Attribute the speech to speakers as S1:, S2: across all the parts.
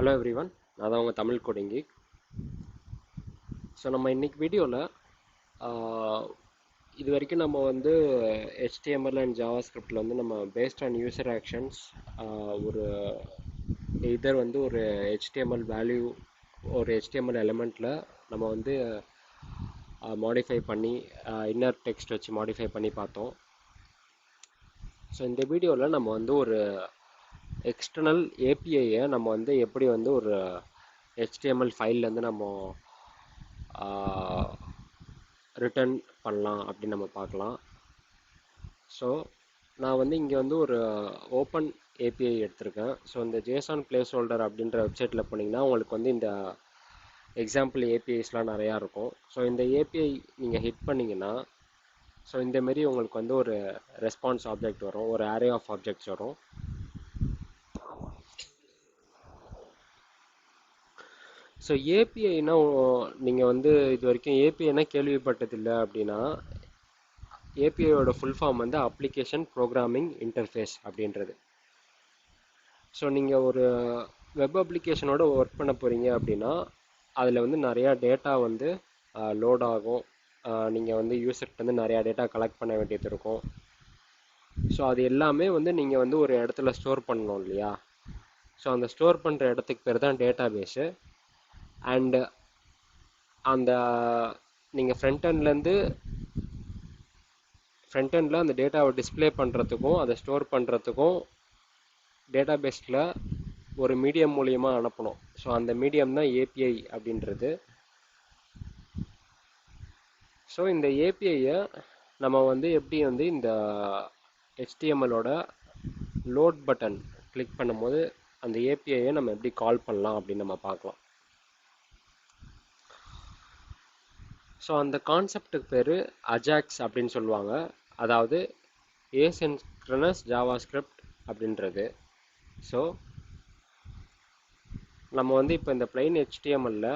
S1: Hello everyone, நான் தான் உங்கள் தமிழ் கோடிங்கி. ஸோ நம்ம இன்னைக்கு வீடியோவில் இது வரைக்கும் நம்ம வந்து HTML அண்ட் ஜாவாஸ்கிரிப்டில் வந்து நம்ம பேஸ்ட் ஆன் யூசர் ஆக்ஷன்ஸ் ஒரு இதர் வந்து ஒரு HTML வேல்யூ ஒரு HTML எலிமெண்ட்டில் நம்ம வந்து மாடிஃபை பண்ணி இன்னர் டெக்ஸ்ட் வச்சு மாடிஃபை பண்ணி பார்த்தோம். ஸோ இந்த வீடியோவில் நம்ம வந்து ஒரு எக்ஸ்டர்னல் ஏபிஐயை நம்ம வந்து எப்படி வந்து ஒரு HTML ஃபைல்லேருந்து நம்ம ரிட்டர்ன் பண்ணலாம் அப்படின்னு நம்ம பார்க்கலாம். ஸோ நான் வந்து இங்கே வந்து ஒரு ஓப்பன் ஏபிஐ எடுத்திருக்கேன். ஸோ இந்த ஜேசான் பிளேஸ் ஹோல்டர் அப்படின்ற வெப்சைட்டில் போனீங்கன்னா உங்களுக்கு வந்து இந்த எக்ஸாம்பிள் ஏபிஐஸ்லாம் நிறையா இருக்கும். ஸோ இந்த ஏபிஐ நீங்கள் ஹிட் பண்ணிங்கன்னா ஸோ இந்தமாரி உங்களுக்கு வந்து ஒரு ரெஸ்பான்ஸ் ஆப்ஜெக்ட் வரும், ஒரு அரே ஆஃப் ஆப்ஜெக்ட்ஸ் வரும். ஸோ ஏபிஐனா நீங்கள் வந்து இது வரைக்கும் ஏபிஐனா கேள்விப்பட்டதில்லை அப்படின்னா, ஏபிஐயோட ஃபுல் ஃபார்ம் வந்து அப்ளிகேஷன் ப்ரோக்ராமிங் இன்டர்ஃபேஸ் அப்படின்றது. ஸோ நீங்கள் ஒரு வெப் அப்ளிகேஷனோட ஒர்க் பண்ண போகிறீங்க அப்படின்னா அதில் வந்து நிறையா டேட்டா வந்து லோட் ஆகும். நீங்கள் வந்து யூசர்கிட்ட வந்து நிறையா டேட்டா கலெக்ட் பண்ண வேண்டியது இருக்கும். ஸோ அது எல்லாமே வந்து நீங்கள் வந்து ஒரு இடத்துல ஸ்டோர் பண்ணணும் இல்லையா? ஸோ அந்த ஸ்டோர் பண்ணுற இடத்துக்கு பேர் தான் டேட்டா பேஸு. அண்டு அந்த நீங்கள் ஃப்ரண்ட் எண்டில் அந்த டேட்டாவை டிஸ்பிளே பண்ணுறதுக்கும் அதை ஸ்டோர் பண்ணுறதுக்கும் டேட்டா பேஸில் ஒரு மீடியம் மூலியமாக அனுப்பணும். ஸோ அந்த மீடியம் தான் ஏபிஐ அப்படின்றது. ஸோ இந்த ஏபிஐயை நம்ம வந்து எப்படி வந்து இந்த HTMLோட லோட் பட்டன் கிளிக் பண்ணும்போது அந்த ஏபிஐயை நம்ம எப்படி கால் பண்ணலாம் அப்படின்னு நம்ம பார்க்கலாம். ஸோ அந்த கான்செப்டுக்கு பேர் அஜாக்ஸ் அப்படின்னு சொல்லுவாங்க, அதாவது ஏசின்க்ரனஸ் ஜாவாஸ்கிரிப்ட் அப்படின்றது. ஸோ நம்ம வந்து இப்போ இந்த பிளைன் HTMLல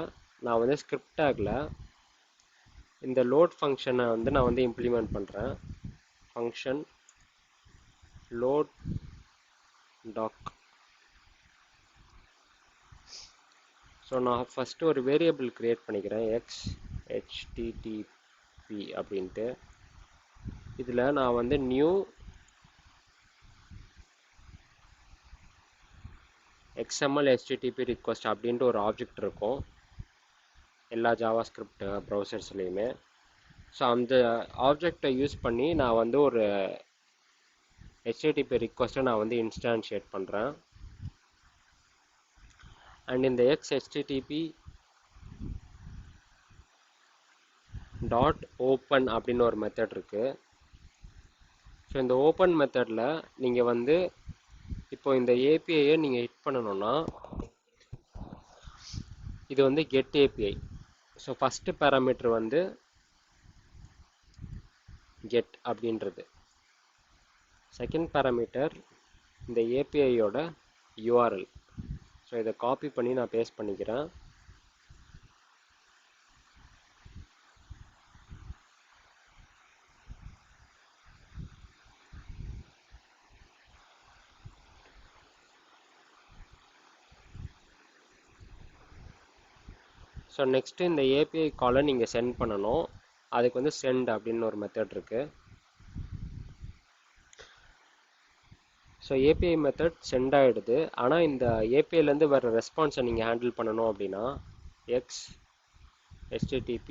S1: நான் வந்து ஸ்கிரிப்ட் டேக்ல இந்த லோட் ஃபங்க்ஷனை வந்து நான் வந்து இம்ப்ளிமெண்ட் பண்ணுறேன். Function load doc. ஸோ நான் ஃபஸ்ட்டு ஒரு வேரியபிள் க்ரியேட் பண்ணிக்கிறேன், HTTP அப்படின்ட்டு. இதில் நான் வந்து நியூ XML HTTP ரிக்வெஸ்ட் அப்படின்ட்டு ஒரு ஆப்ஜெக்ட் இருக்கும் எல்லா ஜாவாஸ்கிரிப்ட் ப்ரௌசர்ஸ்லேயுமே. ஸோ அந்த ஆப்ஜெக்டை யூஸ் பண்ணி நான் வந்து ஒரு HTTP ரிக்வெஸ்ட்டை நான் வந்து இன்ஸ்டான்ஷியேட் பண்ணுறேன். அண்ட் இந்த XHTTP டாட் ஓப்பன் அப்படின்னு ஒரு மெத்தட் இருக்குது. ஸோ இந்த ஓப்பன் மெத்தடில் நீங்கள் வந்து இப்போ இந்த ஏபிஐயை நீங்கள் ஹிட் பண்ணணும்னா இது வந்து get API. So first parameter வந்து கெட் அப்படின்றது. செகண்ட் பேராமீட்டர் இந்த ஏபிஐயோட URL. ஸோ இதை காப்பி பண்ணி நான் பேஸ்ட் பண்ணிக்கிறேன். ஸோ நெக்ஸ்ட்டு இந்த ஏபிஐ காலை நீங்கள் சென்ட் பண்ணணும். அதுக்கு வந்து சென்ட் அப்படின்னு ஒரு மெத்தட் இருக்குது. ஸோ ஏபிஐ மெத்தட் சென்ட் ஆகிடுது. ஆனால் இந்த ஏபிஐலேருந்து வர ரெஸ்பான்ஸை நீங்கள் ஹேண்டில் பண்ணணும் அப்படின்னா XHTTP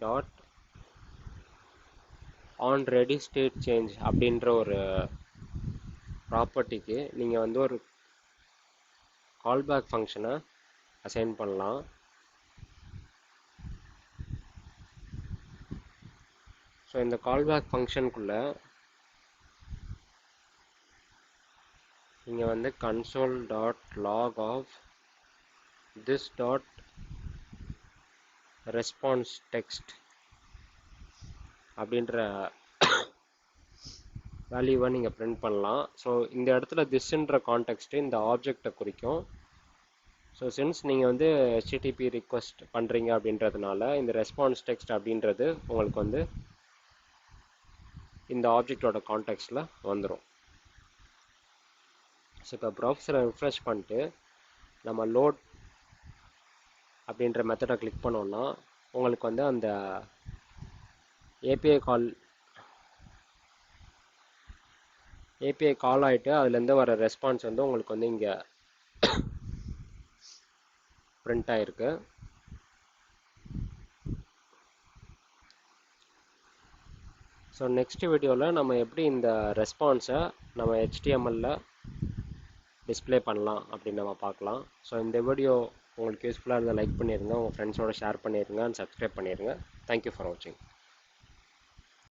S1: dot on ready state change அப்படின்ற ஒரு ப்ராப்பர்ட்டிக்கு நீங்கள் வந்து ஒரு கால்பேக் ஃபங்க்ஷனை அசைன் பண்ணலாம். ஸோ இந்த கால்பேக் ஃபங்க்ஷனுக்குள்ளே நீங்கள் வந்து console dot log of this dot response text அப்படின்ற வேல்யூவை நீங்கள் பிரிண்ட் பண்ணலாம். ஸோ இந்த இடத்துல திஸ்ன்ற கான்டெக்ஸ்ட்டு இந்த ஆப்ஜெக்டை குறிக்கும். ஸோ சின்ஸ் நீங்கள் வந்து HTTP ரிக்வெஸ்ட் பண்ணுறீங்க அப்படின்றதுனால இந்த ரெஸ்பான்ஸ் டெக்ஸ்ட் அப்படின்றது உங்களுக்கு வந்து இந்த ஆப்ஜெக்டோட கான்டெக்ஸ்டில் வந்துடும். ஸோ இப்போ ப்ரௌசரை ரிஃப்ரெஷ் பண்ணிட்டு நம்ம லோட் அப்படின்ற மெத்தடை கிளிக் பண்ணோம்னா உங்களுக்கு வந்து அந்த ஏபிஐ கால் ஆகிட்டு அதுலேருந்து வர ரெஸ்பான்ஸ் வந்து உங்களுக்கு வந்து இங்கே பிரிண்ட் ஆகிருக்கு. ஸோ நெக்ஸ்ட் வீடியோவில் நம்ம எப்படி இந்த ரெஸ்பான்ஸை நம்ம HTML-ல டிஸ்ப்ளே பண்ணலாம் அப்படின்னு நம்ம பார்க்கலாம். ஸோ இந்த வீடியோ உங்களுக்கு யூஸ்ஃபுல்லாக இருந்தால் லைக் பண்ணிடுங்க, உங்கள் ஃப்ரெண்ட்ஸோட ஷேர் பண்ணிடுங்க அண்ட் சப்ஸ்கிரைப் பண்ணிடுங்க. தேங்க்யூ ஃபார் வாட்சிங்.